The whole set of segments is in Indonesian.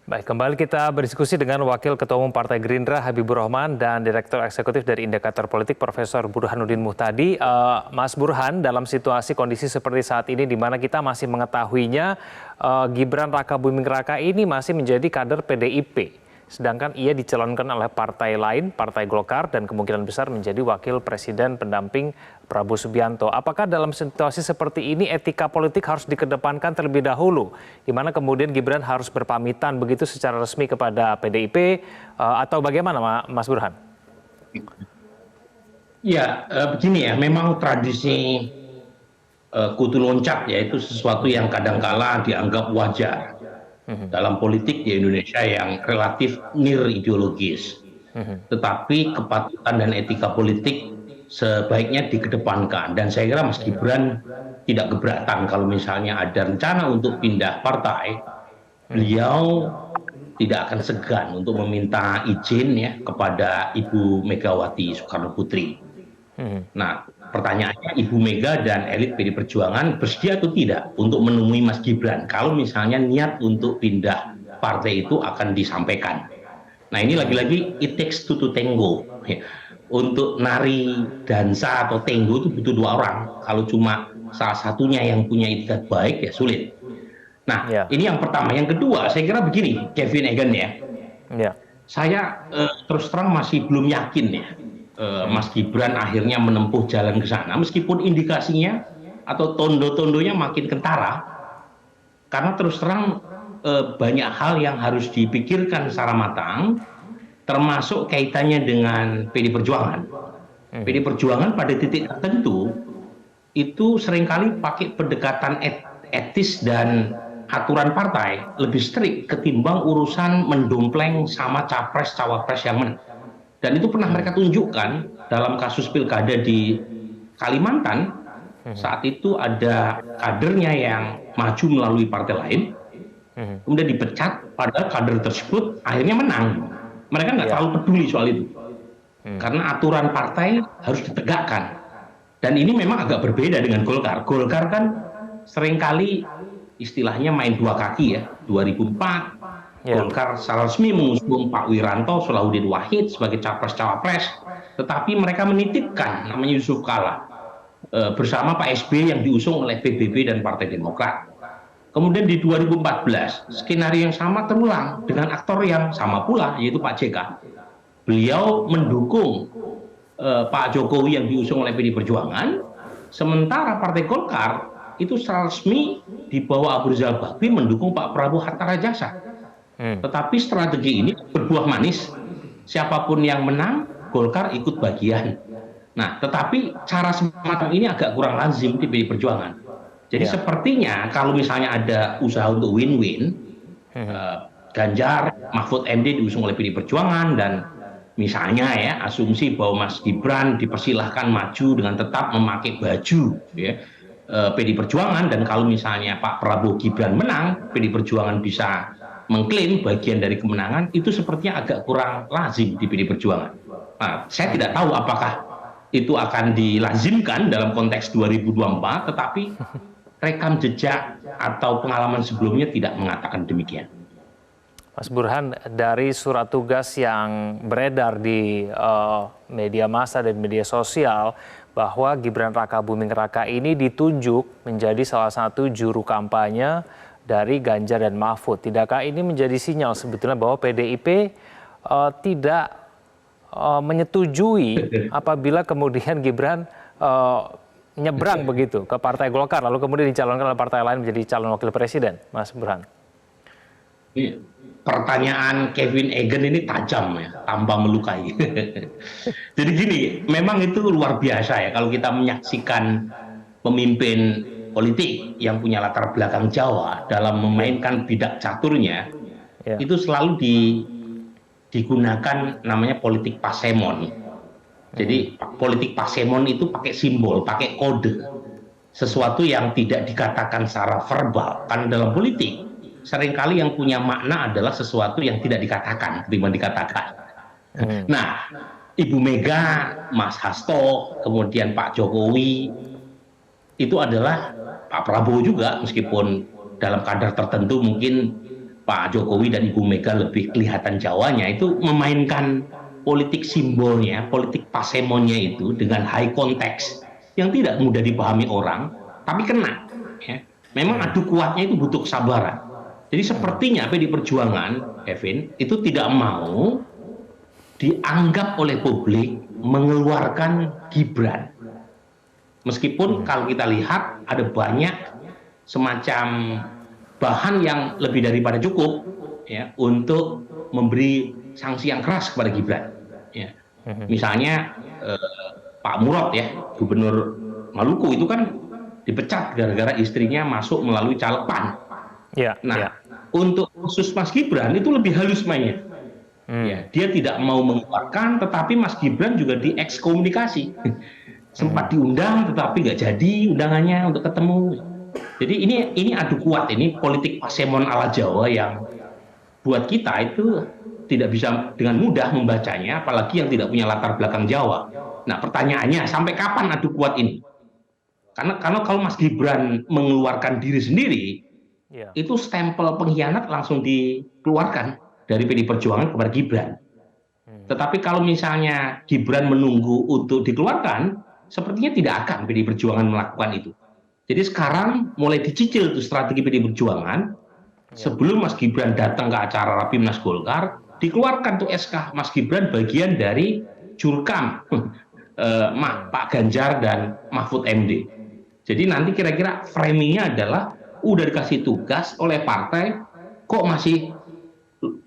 Baik, kembali kita berdiskusi dengan Wakil Ketua Umum Partai Gerindra Habibur Rahman dan Direktur Eksekutif dari Indikator Politik Profesor Burhanuddin Muhtadi. Mas Burhan, dalam situasi kondisi seperti saat ini di mana kita masih mengetahuinya Gibran Rakabuming Raka ini masih menjadi kader PDIP. Sedangkan ia dicalonkan oleh partai lain, Partai Golkar, dan kemungkinan besar menjadi wakil presiden pendamping Prabowo Subianto. Apakah dalam situasi seperti ini etika politik harus dikedepankan terlebih dahulu? Di mana kemudian Gibran harus berpamitan begitu secara resmi kepada PDIP atau bagaimana Mas Burhan? Ya, begini ya, memang tradisi kutu loncat ya itu sesuatu yang kadangkala dianggap wajar dalam politik di Indonesia yang relatif nir ideologis. Tetapi kepatutan dan etika politik sebaiknya dikedepankan. Dan saya kira Mas Gibran tidak keberatan kalau misalnya ada rencana untuk pindah partai, beliau tidak akan segan untuk meminta izin ya kepada Ibu Megawati Soekarno Putri. Nah, pertanyaannya Ibu Mega dan elit PD Perjuangan bersedia atau tidak untuk menemui Mas Gibran kalau misalnya niat untuk pindah partai itu akan disampaikan. Nah, ini lagi-lagi it takes two to tango. Untuk nari dansa atau tango itu butuh dua orang. Kalau cuma salah satunya yang punya itikat baik ya sulit. Nah, ini yang pertama. Yang kedua, saya kira begini, Kevin Egan ya. Saya terus terang masih belum yakin ya. Mas Gibran akhirnya menempuh jalan ke sana meskipun indikasinya atau tondo-tondonya makin kentara karena terus terang banyak hal yang harus dipikirkan secara matang termasuk kaitannya dengan PD Perjuangan. PD Perjuangan pada titik tertentu itu seringkali pakai pendekatan etis dan aturan partai lebih strict ketimbang urusan mendompleng sama capres cawapres yang menang. Dan itu pernah mereka tunjukkan dalam kasus pilkada di Kalimantan. Saat itu ada kadernya yang maju melalui partai lain, kemudian dipecat, padahal kader tersebut akhirnya menang. Mereka nggak terlalu peduli soal itu. Karena aturan partai harus ditegakkan. Dan ini memang agak berbeda dengan Golkar. Golkar kan seringkali istilahnya main dua kaki ya, 2004. Golkar secara resmi mengusung Pak Wiranto, Solahuddin Wahid sebagai capres-cawapres, tetapi mereka menitipkan namanya Yusuf Kala bersama Pak SBY yang diusung oleh PBB dan Partai Demokrat. Kemudian di 2014 skenario yang sama terulang dengan aktor yang sama pula yaitu Pak JK. Beliau mendukung Pak Jokowi yang diusung oleh PD Perjuangan, sementara Partai Golkar itu secara resmi di bawah Abu Rizal Bakri mendukung Pak Prabowo Hatta Rajasa. Tetapi strategi ini berbuah manis. Siapapun yang menang, Golkar ikut bagian. Nah, tetapi cara semacam ini agak kurang lazim di PD Perjuangan. Jadi sepertinya kalau misalnya ada usaha untuk win-win, Ganjar, Mahfud MD diusung oleh PD Perjuangan dan misalnya ya asumsi bahwa Mas Gibran dipersilahkan maju dengan tetap memakai baju ya, PD Perjuangan, dan kalau misalnya Pak Prabowo Gibran menang, PD Perjuangan bisa mengklaim bagian dari kemenangan, itu sepertinya agak kurang lazim di PD Perjuangan. Nah, saya tidak tahu apakah itu akan dilazimkan dalam konteks 2024, tetapi rekam jejak atau pengalaman sebelumnya tidak mengatakan demikian. Mas Burhan, dari surat tugas yang beredar di media massa dan media sosial bahwa Gibran Rakabuming Raka ini ditunjuk menjadi salah satu juru kampanye dari Ganjar dan Mahfud. Tidakkah ini menjadi sinyal sebetulnya bahwa PDIP tidak menyetujui apabila kemudian Gibran nyebrang begitu ke Partai Golkar lalu kemudian dicalonkan oleh partai lain menjadi calon wakil presiden, Mas Burhan? Pertanyaan Kevin Egan ini tajam ya, tanpa melukai. Jadi gini, memang itu luar biasa ya kalau kita menyaksikan pemimpin politik yang punya latar belakang Jawa dalam memainkan bidak caturnya, itu selalu digunakan namanya politik pasemon. Jadi politik pasemon itu pakai simbol, pakai kode, sesuatu yang tidak dikatakan secara verbal. Karena dalam politik seringkali yang punya makna adalah sesuatu yang tidak dikatakan ketimbang dikatakan. Nah, Ibu Mega, Mas Hasto, kemudian Pak Jokowi, itu adalah Pak Prabowo juga, meskipun dalam kadar tertentu mungkin Pak Jokowi dan Ibu Mega lebih kelihatan Jawanya, itu memainkan politik simbolnya, politik pasemonnya itu dengan high context yang tidak mudah dipahami orang, tapi kena. Ya. Memang adu kuatnya itu butuh kesabaran. Jadi sepertinya PDI Perjuangan, Kevin, itu tidak mau dianggap oleh publik mengeluarkan Gibran. Meskipun kalau kita lihat ada banyak semacam bahan yang lebih daripada cukup ya untuk memberi sanksi yang keras kepada Gibran. Ya. Misalnya Pak Murad ya, Gubernur Maluku itu kan dipecat gara-gara istrinya masuk melalui caleg PAN. Nah, untuk khusus Mas Gibran itu lebih halus mainnya. Ya, dia tidak mau mengeluarkan, tetapi Mas Gibran juga diekskomunikasi. Sempat diundang, tetapi nggak jadi undangannya untuk ketemu. Jadi ini adu kuat, ini politik pasemon ala Jawa yang buat kita itu tidak bisa dengan mudah membacanya, apalagi yang tidak punya latar belakang Jawa. Nah, pertanyaannya sampai kapan adu kuat ini? Karena kalau Mas Gibran mengeluarkan diri sendiri, itu stempel pengkhianat langsung dikeluarkan dari PDI Perjuangan kepada Gibran. Tetapi kalau misalnya Gibran menunggu untuk dikeluarkan, sepertinya tidak akan PDI Perjuangan melakukan itu. Jadi sekarang mulai dicicil tuh strategi PDI Perjuangan, sebelum Mas Gibran datang ke acara Rapimnas Golkar, dikeluarkan tuh SK Mas Gibran bagian dari Jurkam Pak Ganjar dan Mahfud MD. Jadi nanti kira-kira framingnya adalah udah dikasih tugas oleh partai, kok masih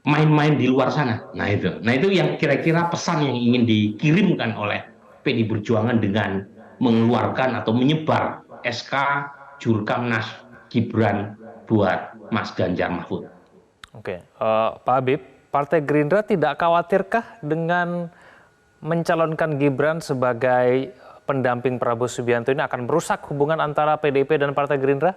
main-main di luar sana. Nah itu yang kira-kira pesan yang ingin dikirimkan oleh PDI Perjuangan dengan mengeluarkan atau menyebar SK Jurkamnas Gibran buat Mas Ganjar Mahfud. Oke, Pak Habib, Partai Gerindra tidak khawatirkah dengan mencalonkan Gibran sebagai pendamping Prabowo Subianto ini akan merusak hubungan antara PDIP dan Partai Gerindra?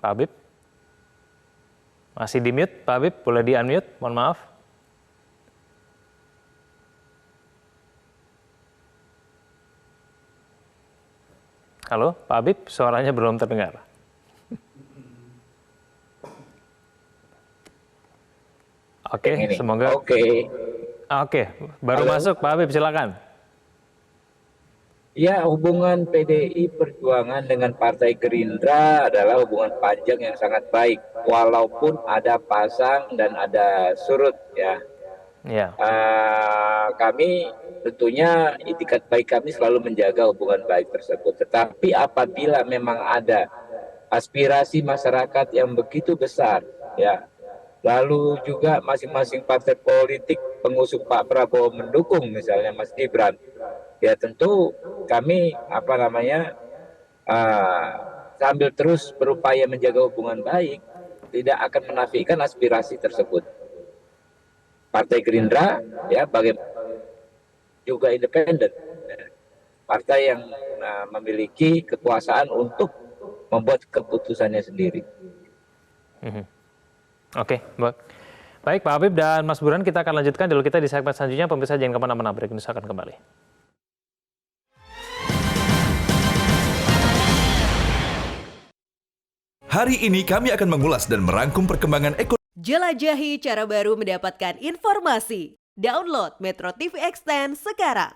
Pak Habib? Masih di mute, Pak Habib? Boleh di unmute? Mohon maaf. Halo, Pak Habib, suaranya belum terdengar. Oke, semoga. Oke, baru masuk, Pak Habib, silakan. Ya, hubungan PDI Perjuangan dengan Partai Gerindra adalah hubungan panjang yang sangat baik, walaupun ada pasang dan ada surut ya. Kami tentunya itikat baik kami selalu menjaga hubungan baik tersebut. Tetapi apabila memang ada aspirasi masyarakat yang begitu besar, ya, lalu juga masing-masing partai politik pengusung Pak Prabowo mendukung misalnya Mas Gibran, ya tentu kami sambil terus berupaya menjaga hubungan baik, tidak akan menafikan aspirasi tersebut. Partai Gerindra ya juga independen, partai yang memiliki kekuasaan untuk membuat keputusannya sendiri. Oke, baik Pak Habib dan Mas Burhan, kita akan lanjutkan dialog kita di segmen selanjutnya. Pemirsa jangan kemana-mana, break ini akan kembali. Hari ini kami akan mengulas dan merangkum perkembangan ekonomi. Jelajahi cara baru mendapatkan informasi. Download Metro TV Extend sekarang.